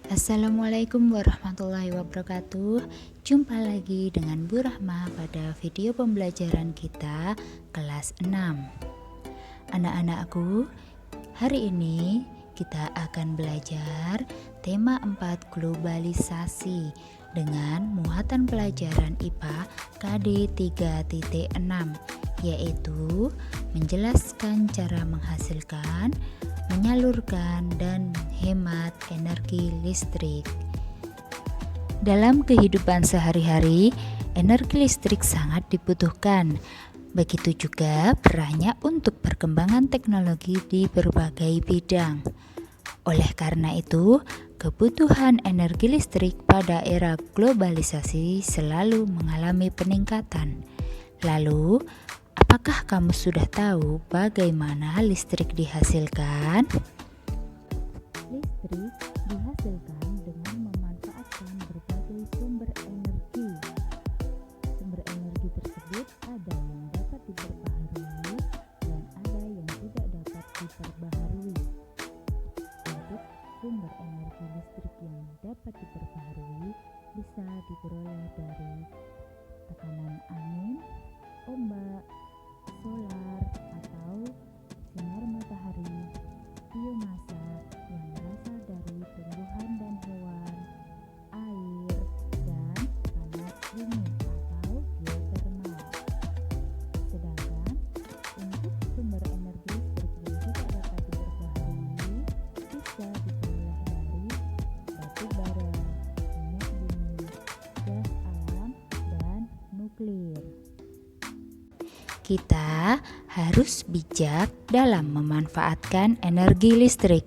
Assalamualaikum warahmatullahi wabarakatuh. Jumpa lagi dengan Bu Rahma pada video pembelajaran kita kelas 6. Anak-anakku, hari ini kita akan belajar tema 4 globalisasi dengan muatan pelajaran IPA KD 3.6, yaitu menjelaskan cara menghasilkan, menyalurkan, dan hemat energi listrik. Dalam kehidupan sehari-hari, energi listrik sangat dibutuhkan. Begitu juga perannya untuk perkembangan teknologi di berbagai bidang. Oleh karena itu, kebutuhan energi listrik pada era globalisasi selalu mengalami peningkatan. Lalu, apakah kamu sudah tahu bagaimana listrik dihasilkan? Listrik dihasilkan dengan memanfaatkan berbagai sumber energi. Sumber energi tersebut ada yang dapat diperbaharui dan ada yang tidak dapat diperbaharui. Untuk sumber energi listrik yang dapat diperbaharui bisa diperoleh dari tekanan angin, ombak, solar, atau sinar matahari, biomasa yang berasal dari tumbuhan dan hewan, air, dan panas bumi atau geotermal. Sedangkan untuk sumber energi listrik yang tidak dapat diperbaharui bisa diperoleh dari batu bara, minyak bumi, gas alam, dan nuklir. Kita harus bijak dalam memanfaatkan energi listrik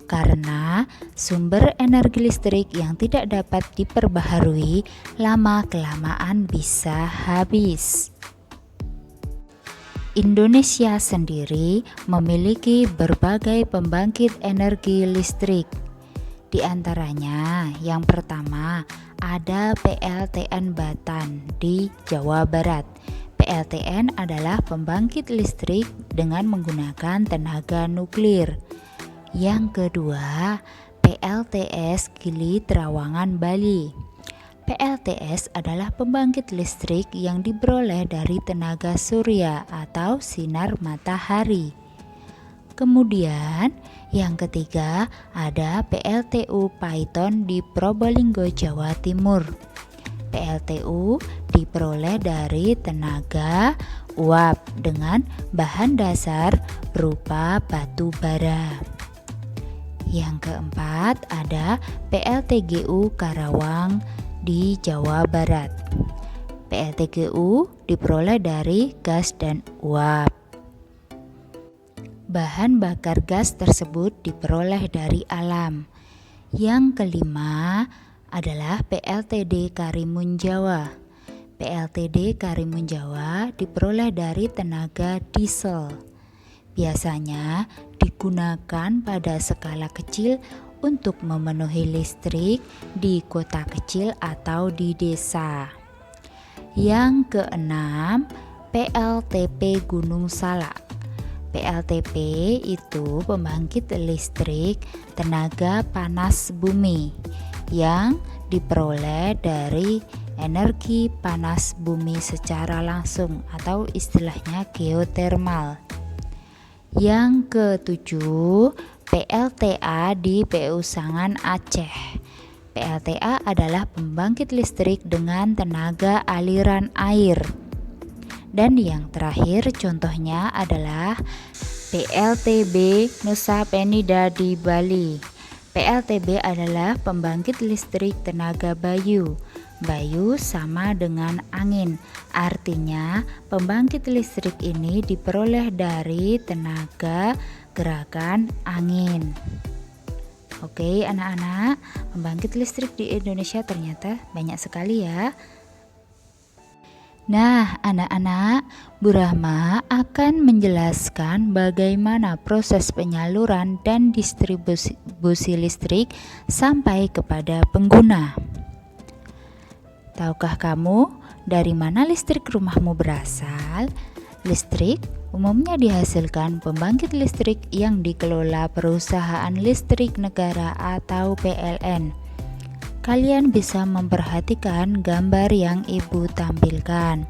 karena sumber energi listrik yang tidak dapat diperbaharui lama-kelamaan bisa habis. Indonesia sendiri memiliki berbagai pembangkit energi listrik. Di antaranya, yang pertama ada PLTN Batan di Jawa Barat. PLTN adalah pembangkit listrik dengan menggunakan tenaga nuklir. Yang kedua, PLTS Gili Trawangan Bali. PLTS adalah pembangkit listrik yang diperoleh dari tenaga surya atau sinar matahari. Kemudian, yang ketiga ada PLTU Paiton di Probolinggo, Jawa Timur. PLTU diperoleh dari tenaga uap dengan bahan dasar berupa batu bara. Yang keempat ada PLTGU Karawang di Jawa Barat. PLTGU diperoleh dari gas dan uap. Bahan bakar gas tersebut diperoleh dari alam. Yang kelima adalah PLTD Karimun Jawa. PLTD Karimun Jawa diperoleh dari tenaga diesel. Biasanya digunakan pada skala kecil untuk memenuhi listrik di kota kecil atau di desa. Yang keenam, PLTP Gunung Salak. PLTP itu pembangkit listrik tenaga panas bumi yang diperoleh dari energi panas bumi secara langsung atau istilahnya geotermal. Yang ketujuh, PLTA di PU Sangan Aceh. PLTA adalah pembangkit listrik dengan tenaga aliran air. Dan yang terakhir contohnya adalah PLTB Nusa Penida di Bali. PLTB adalah pembangkit listrik tenaga bayu. Bayu sama dengan angin, artinya pembangkit listrik ini diperoleh dari tenaga gerakan angin. Oke anak-anak, pembangkit listrik di Indonesia ternyata banyak sekali ya. Nah, anak-anak, Bu Rahma akan menjelaskan bagaimana proses penyaluran dan distribusi listrik sampai kepada pengguna. Tahukah kamu dari mana listrik rumahmu berasal? Listrik umumnya dihasilkan pembangkit listrik yang dikelola Perusahaan Listrik Negara atau PLN. kalian bisa memperhatikan gambar yang Ibu tampilkan.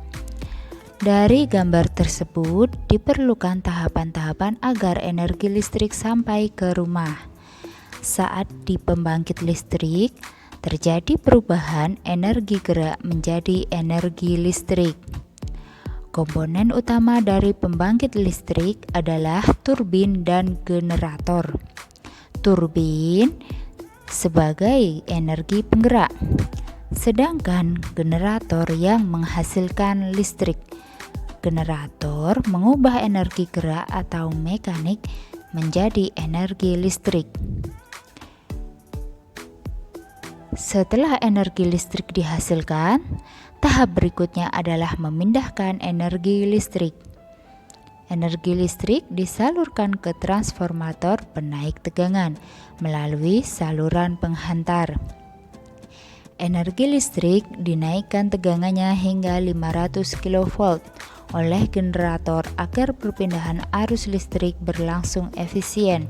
Dari gambar tersebut diperlukan tahapan-tahapan agar energi listrik sampai ke rumah. Saat di pembangkit listrik, terjadi perubahan energi gerak menjadi energi listrik. Komponen utama dari pembangkit listrik adalah turbin dan generator. Turbin sebagai energi penggerak, sedangkan generator yang menghasilkan listrik. Generator mengubah energi gerak atau mekanik menjadi energi listrik. Setelah energi listrik dihasilkan, tahap berikutnya adalah memindahkan energi listrik. Energi listrik disalurkan ke transformator penaik tegangan melalui saluran penghantar. Energi listrik dinaikkan tegangannya hingga 500 kV oleh generator agar perpindahan arus listrik berlangsung efisien.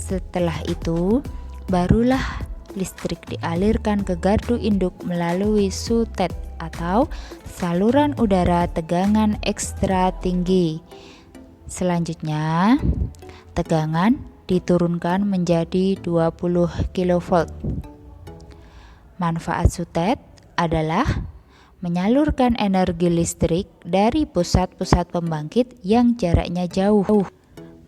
Setelah itu, barulah listrik dialirkan ke gardu induk melalui sutet atau saluran udara tegangan ekstra tinggi. Selanjutnya, tegangan diturunkan menjadi 20 kV. Manfaat sutet adalah menyalurkan energi listrik dari pusat-pusat pembangkit yang jaraknya jauh.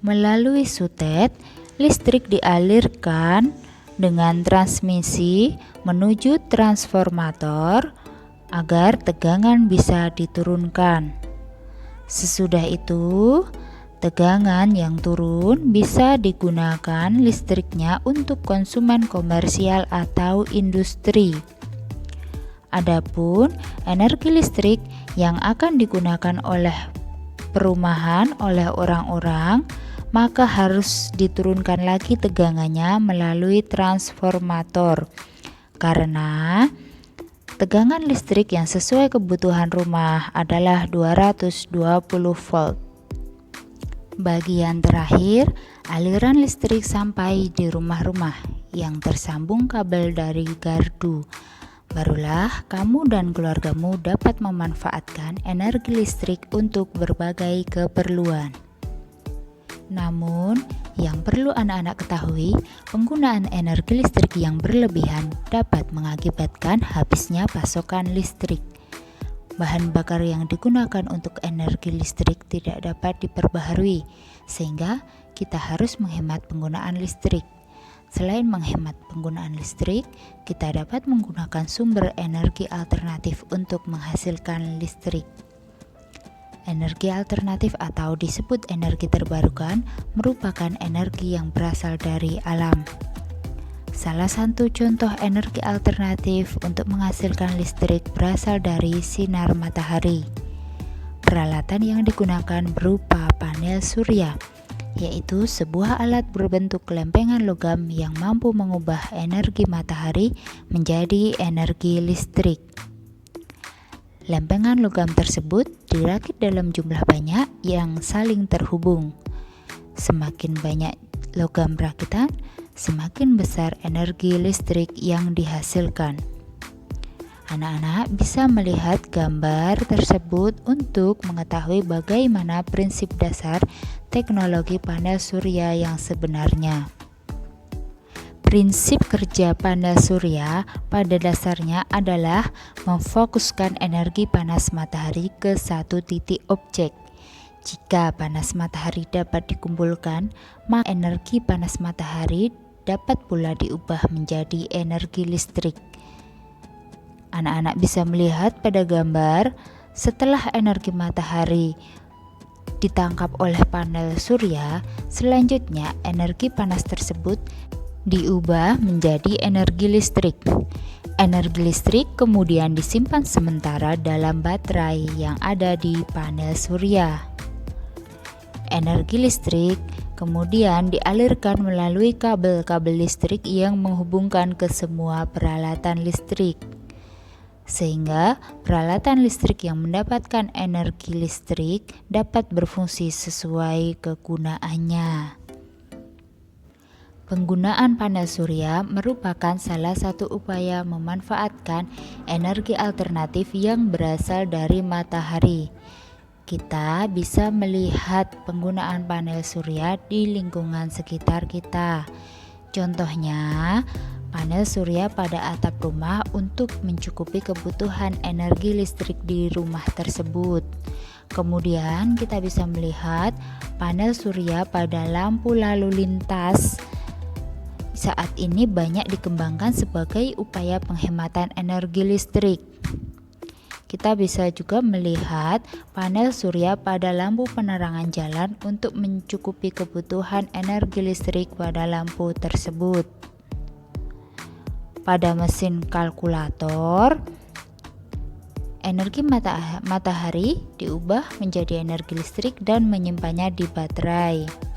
Melalui sutet, listrik dialirkan dengan transmisi menuju transformator agar tegangan bisa diturunkan. Sesudah itu, tegangan yang turun bisa digunakan listriknya untuk konsumen komersial atau industri. Adapun energi listrik yang akan digunakan oleh perumahan oleh orang-orang, maka harus diturunkan lagi tegangannya melalui transformator, karena tegangan listrik yang sesuai kebutuhan rumah adalah 220 volt. Bagian terakhir, aliran listrik sampai di rumah-rumah yang tersambung kabel dari gardu. Barulah kamu dan keluargamu dapat memanfaatkan energi listrik untuk berbagai keperluan. Namun, yang perlu anak-anak ketahui, penggunaan energi listrik yang berlebihan dapat mengakibatkan habisnya pasokan listrik. Bahan bakar yang digunakan untuk energi listrik tidak dapat diperbaharui, sehingga kita harus menghemat penggunaan listrik. Selain menghemat penggunaan listrik, kita dapat menggunakan sumber energi alternatif untuk menghasilkan listrik. Energi alternatif atau disebut energi terbarukan merupakan energi yang berasal dari alam. Salah satu contoh energi alternatif untuk menghasilkan listrik berasal dari sinar matahari. Peralatan yang digunakan berupa panel surya, yaitu sebuah alat berbentuk lempengan logam yang mampu mengubah energi matahari menjadi energi listrik. Lempengan logam tersebut dirakit dalam jumlah banyak yang saling terhubung. Semakin banyak logam rakitan, semakin besar energi listrik yang dihasilkan. Anak-anak bisa melihat gambar tersebut untuk mengetahui bagaimana prinsip dasar teknologi panel surya yang sebenarnya. Prinsip kerja panel surya pada dasarnya adalah memfokuskan energi panas matahari ke satu titik objek. Jika panas matahari dapat dikumpulkan, maka energi panas matahari dapat pula diubah menjadi energi listrik. Anak-anak bisa melihat pada gambar, setelah energi matahari ditangkap oleh panel surya, selanjutnya energi panas tersebut diubah menjadi energi listrik. Energi listrik kemudian disimpan sementara dalam baterai yang ada di panel surya. Energi listrik kemudian dialirkan melalui kabel-kabel listrik yang menghubungkan ke semua peralatan listrik, sehingga peralatan listrik yang mendapatkan energi listrik dapat berfungsi sesuai kegunaannya. Penggunaan panel surya merupakan salah satu upaya memanfaatkan energi alternatif yang berasal dari matahari. Kita bisa melihat penggunaan panel surya di lingkungan sekitar kita. Contohnya, panel surya pada atap rumah untuk mencukupi kebutuhan energi listrik di rumah tersebut. Kemudian kita bisa melihat panel surya pada lampu lalu lintas. Saat ini banyak dikembangkan sebagai upaya penghematan energi listrik. Kita bisa juga melihat panel surya pada lampu penerangan jalan untuk mencukupi kebutuhan energi listrik pada lampu tersebut. Pada mesin kalkulator, energi matahari diubah menjadi energi listrik dan menyimpannya di baterai.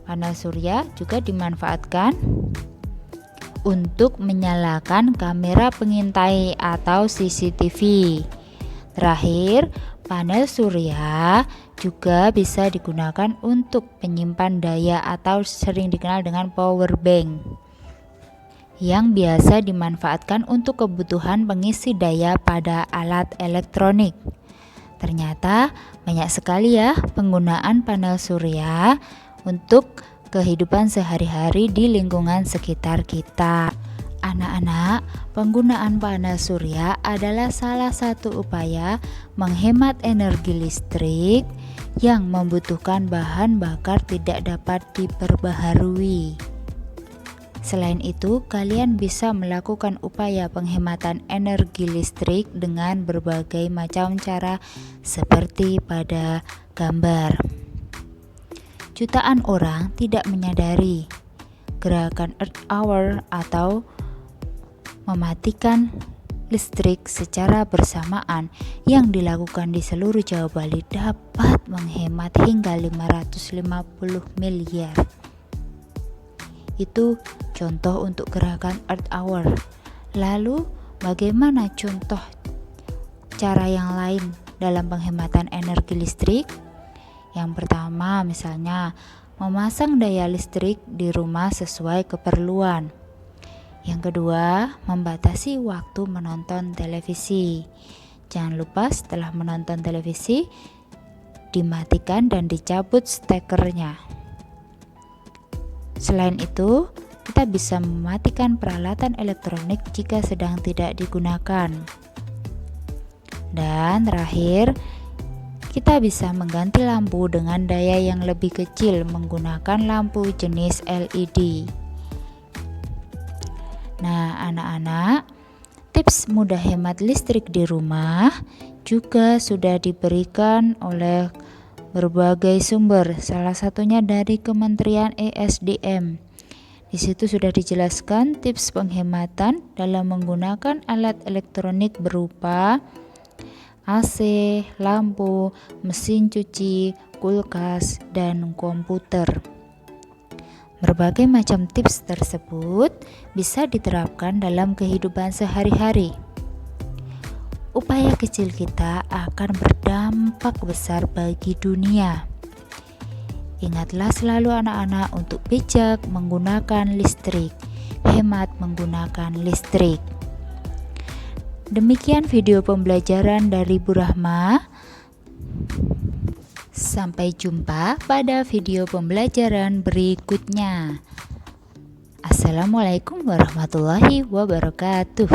Panel surya juga dimanfaatkan untuk menyalakan kamera pengintai atau CCTV. Terakhir, panel surya juga bisa digunakan untuk penyimpan daya atau sering dikenal dengan power bank, yang biasa dimanfaatkan untuk kebutuhan pengisi daya pada alat elektronik. Ternyata banyak sekali ya penggunaan panel surya untuk kehidupan sehari-hari di lingkungan sekitar kita. Anak-anak, penggunaan panel surya adalah salah satu upaya menghemat energi listrik yang membutuhkan bahan bakar tidak dapat diperbaharui. Selain itu, kalian bisa melakukan upaya penghematan energi listrik dengan berbagai macam cara seperti pada gambar. Jutaan orang tidak menyadari gerakan Earth Hour atau mematikan listrik secara bersamaan yang dilakukan di seluruh Jawa Bali dapat menghemat hingga 550 miliar. Itu contoh untuk gerakan Earth Hour. Lalu bagaimana contoh cara yang lain dalam penghematan energi listrik? Yang pertama, misalnya memasang daya listrik di rumah sesuai keperluan. Yang kedua, membatasi waktu menonton televisi. Jangan lupa setelah menonton televisi, dimatikan dan dicabut stekernya. Selain itu, kita bisa mematikan peralatan elektronik jika sedang tidak digunakan. Dan terakhir, kita bisa mengganti lampu dengan daya yang lebih kecil menggunakan lampu jenis LED. Nah, anak-anak, tips mudah hemat listrik di rumah juga sudah diberikan oleh berbagai sumber, salah satunya dari Kementerian ESDM. Di situ sudah dijelaskan tips penghematan dalam menggunakan alat elektronik berupa AC, lampu, mesin cuci, kulkas, dan komputer. Berbagai macam tips tersebut bisa diterapkan dalam kehidupan sehari-hari. Upaya kecil kita akan berdampak besar bagi dunia. Ingatlah selalu anak-anak untuk bijak menggunakan listrik, hemat menggunakan listrik. Demikian video pembelajaran dari Bu Rahma. Sampai jumpa pada video pembelajaran berikutnya. Assalamualaikum warahmatullahi wabarakatuh.